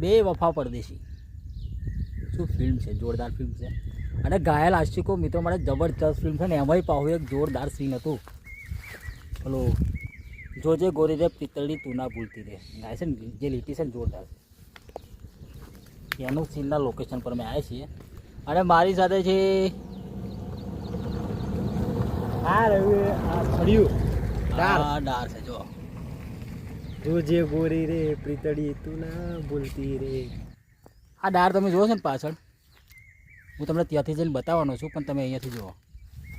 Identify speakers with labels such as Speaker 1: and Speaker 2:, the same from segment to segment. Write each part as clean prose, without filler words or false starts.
Speaker 1: બે વફા પરદેશી શું ફિલ્મ છે, જોરદાર ફિલ્મ છે. અને ઘાયલ આશિકો મિત્રો માટે જબરજસ્ત ફિલ્મ છે ને એમાંય પાછું એક જોરદાર સીન હતું પેલો જોજે ગોરી રે પિત્તળી તું ના ભૂલતી રે ગાય છે ને જે લીટી છે ને જોરદાર છે એનું સીનના લોકેશન પર અમે આવ્યા છીએ. અને મારી સાથે છે ડાર છે જો
Speaker 2: જોજે ગોરી રે પ્રીતળી તું ના ભૂલતી રે.
Speaker 1: આ ડાર તમે જુઓ છો ને પાછળ, હું તમને ત્યાંથી જઈને બતાવવાનો છું પણ તમે અહીંયાથી જુઓ.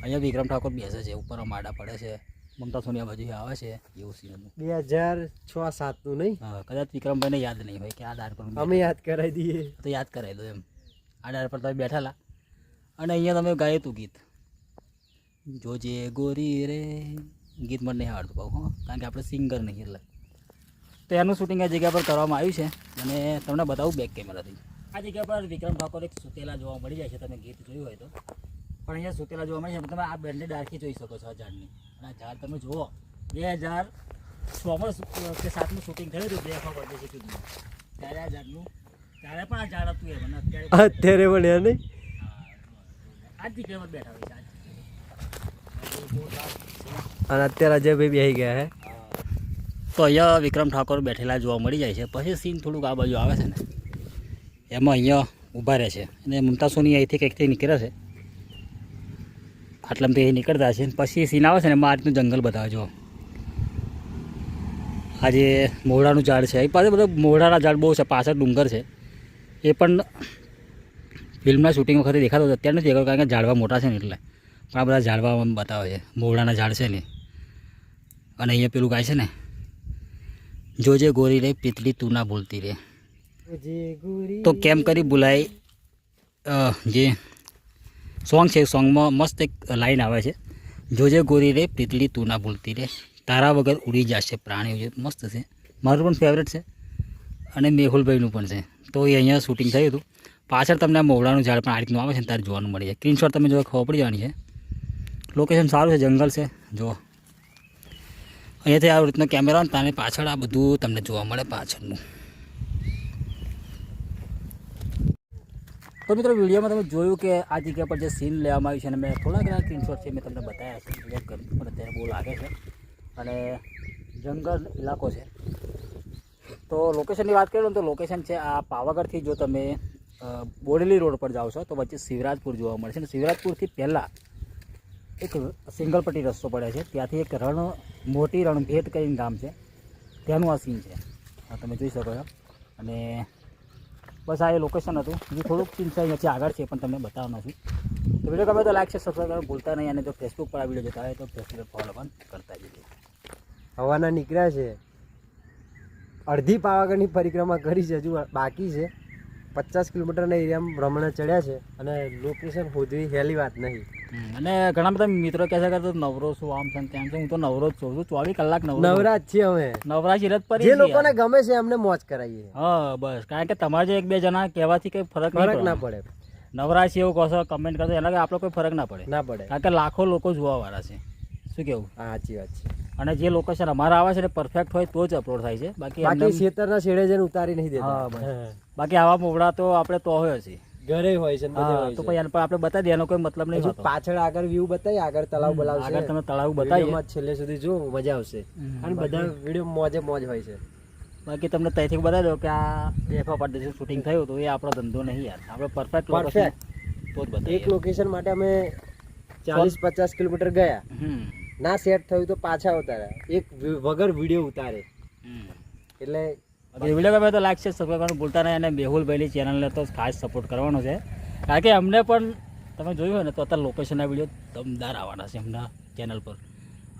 Speaker 1: અહીંયા વિક્રમ ઠાકોર બેસે છે, ઉપર માડા પડે છે, મમતા સોનિયા બાજુ આવે છે, એવું સીન હતું
Speaker 2: 2006-07 નહીં?
Speaker 1: હા, કદાચ વિક્રમભાઈને યાદ નહીં હોય કે આ ડાર પર
Speaker 2: અમે યાદ કરાવી દઈએ
Speaker 1: તો યાદ કરાવી દો એમ. આ ડાર પર તમે બેઠેલા અને અહીંયા તમે ગાયું હતું ગીત જોજે ગોરી રે. ગીત મને નહીં આવડતું બહુ, કારણ કે આપણે સિંગર નહીં એટલે. તો એનું શૂટિંગ આ જગ્યા પર કરવામાં આવ્યું છે અને તમને બતાવું બેક કેમેરાથી. આ જગ્યા પર વિક્રમ ઠાકોર એક સુતેલા જોવા મળી જાય છે, તમે ગીત જોયું હોય તો. પણ અહીંયા સુતેલા જોવા મળે છે, તમે આ બેન્ડની ડાળખી જોઈ શકો છો આ ઝાડની. અને આ ઝાડ તમે જુઓ 2006 કે 7નું શૂટિંગ થયું હતું બેફા પરદેશી ફિલ્મમાં. ત્યારે આ ઝાડનું ત્યારે પણ આ ઝાડ હતું એમ અને
Speaker 2: અત્યારે પણ એ નહીં.
Speaker 1: આ જ જગ્યા પર બેઠા હોય છે.
Speaker 2: અને અત્યારે અજયભાઈ બેસી ગયા હે.
Speaker 1: તો અહીંયા વિક્રમ ઠાકોર બેઠેલા જોવા મળી જાય છે. પછી સીન થોડુંક આ બાજુ આવે છે ને એમાં અહીંયા ઊભા રહે છે અને મમતા સોની અહીંથી કંઈકથી નીકળે છે, આટલામાંથી અહીં નીકળતા છે. પછી સીન આવે છે ને એમાં આ રીતનું જંગલ બતાવે જો. આ જે મોહડાનું ઝાડ છે એ પાસે બધા મોહડાના ઝાડ બહુ છે, પાછળ ડુંગર છે. એ પણ ફિલ્મના શૂટિંગ વખતે દેખાતો હતો, અત્યારે નથી દેખાતો કારણ કે ઝાડવા મોટા છે ને એટલે. પણ આ બધા ઝાડવા બતાવે છે, મોહડાના ઝાડ છે ને. અને અહીંયા પેલું ગાય છે ને જોજે ગોરી રે પિત્તળી તું ના ભૂલતી રે. તો કેમ કરી ભૂલાય જે સોંગ છે, સોંગમાં મસ્ત એક લાઈન આવે છે જોજે ગોરી રે પિત્તળી તું ના ભૂલતી રે, તારા વગર ઉડી જશે પ્રાણીઓ. જે મસ્ત છે, મારું પણ ફેવરેટ છે અને મેહુલભાઈનું પણ છે. તો એ અહીંયા શૂટિંગ થયું હતું. પાછળ તમને આ મોવડાનું ઝાડ પણ આ રીતનું આવે છે ને તારે જોવાનું મળી જાય. સ્ક્રીનશોટ તમે જો ખબર પડી જવાની છે. લોકેશન સારું છે, જંગલ છે જો. અહીંયાથી આ રીતનો કેમેરા ને તારે પાછળ આ બધું તમને જોવા મળે પાછળનું. તો મિત્રો વિડીયોમાં તમે જોયું કે આ જગ્યા પર જે સીન લેવામાં આવ્યું છે અને મેં થોડા ઘણા સ્ક્રીનશોટ છે મેં તમને બતાવ્યા છે. ગરમી પણ અત્યારે બહુ લાગે છે અને જંગલ ઇલાકો છે. તો લોકેશનની વાત કરીએ તો લોકેશન છે આ પાવાગઢથી જો તમે બોડેલી રોડ પર જાઓ છો તો વચ્ચે શિવરાજપુર જોવા મળે છે. અને શિવરાજપુરથી પહેલાં એક સિંગલ પટ્ટી રસ્તો પડે છે, ત્યાંથી એક મોટી રણભેદ કરીને ગામ છે, ત્યાંનું આ સીન છે, આ તમે જોઈ શકો છો. અને બસ આ એ લોકેશન હતું. બીજું થોડુંક સીન છે અહીંયાથી આગળ છે પણ તમને બતાવવાનો છું. તો વિડીયો ગમે તો લાઈક છે, સબસ્ક્રાઈબ કરવાનું ભૂલતા નહીં. અને જો ફેસબુક પર આ વિડીયો જોતા હોય તો ફેસબુક ફોલો પણ કરતા જઈએ.
Speaker 2: હવાના નીકળ્યા છે, અડધી પાવાગઢની પરિક્રમા કરી છે, હજુ બાકી છે. 50 કિલોમીટરના એરિયામાં ભ્રમણે ચડ્યા છે અને લોકેશન શોધવી હેલી વાત નહીં.
Speaker 1: અને ઘણા બધા મિત્રો કહે છે કે તું નવરો છું આમ છે તેમ છે. હું તો નવરો જ છું, 24 કલાક
Speaker 2: નવરા જ છીએ અમે.
Speaker 1: નવરા શિરત પર
Speaker 2: જે લોકોને ગમે છે એમને મોજ કરાવીએ.
Speaker 1: હા બસ, કારણ કે તમારે જે એક બે જણા કહેવાથી કંઈ ફરક
Speaker 2: ના પડે.
Speaker 1: નવરા છે એવું કહો છો, કમેન્ટ કરશો, એના આપણે કોઈ ફરક ના પડે. કારણ કે લાખો લોકો જોવાવાળા છે. શું કેવું?
Speaker 2: હા સાચી વાત છે.
Speaker 1: અને જે લોકેશન અમારા આવે છે ને પરફેક્ટ હોય તો જ અપલોડ થાય છે. બાકી
Speaker 2: ખેતરના છેડે જઈને ઉતારી નહીં દેતા.
Speaker 1: હા બસ, બાકી આવા મોવડા તો આપણે તો હોય છે,
Speaker 2: ઘરે હોય છે
Speaker 1: તો પછી એને પણ આપણે બતાવી દે, એનો કોઈ મતલબ નહીં હોતો.
Speaker 2: પાછળ આગળ વ્યૂ બતાવી, આગળ તળાવ બતાવશે,
Speaker 1: આગળ તમે તળાવ બતાવીએ
Speaker 2: છેલ્લે સુધી જો મજા આવશે. અને બધા વિડીયો મોજે મોજ હોય છે.
Speaker 1: બાકી તમને ત્યાંથી બતાવી દો કે આ બેફા પરદેશી શૂટિંગ થયું તો એ આપણો ધંધો નહીં યાર. આપણે પરફેક્ટ તો જ બતાવીએ.
Speaker 2: એક લોકેશન માટે અમે 40-50 કિલોમીટર ગયા, ના સેટ થયું તો પાછા ઉતાર્યા, એક વગર વિડીયો ઉતારે. એટલે
Speaker 1: વિડીયો ગમે તો લાઈક છે, સબસ્ક્રાઈબ કરવાનું ભૂલતા નહીં. અને મેહુલભાઈની ચેનલને તો ખાસ સપોર્ટ કરવાનો છે, કારણ કે અમને પણ તમે જોયું હોય ને તો અત્યારે લોકેશનના વિડીયો દમદાર આવવાના છે એમના ચેનલ પર.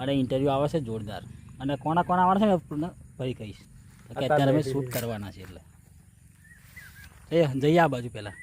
Speaker 1: અને ઇન્ટરવ્યૂ આવે છે જોરદાર. અને કોના આવવાના છે ને ભાઈ કહીશ કે અત્યારે અમે શૂટ કરવાના છે. એટલે જઈએ આ બાજુ પહેલાં.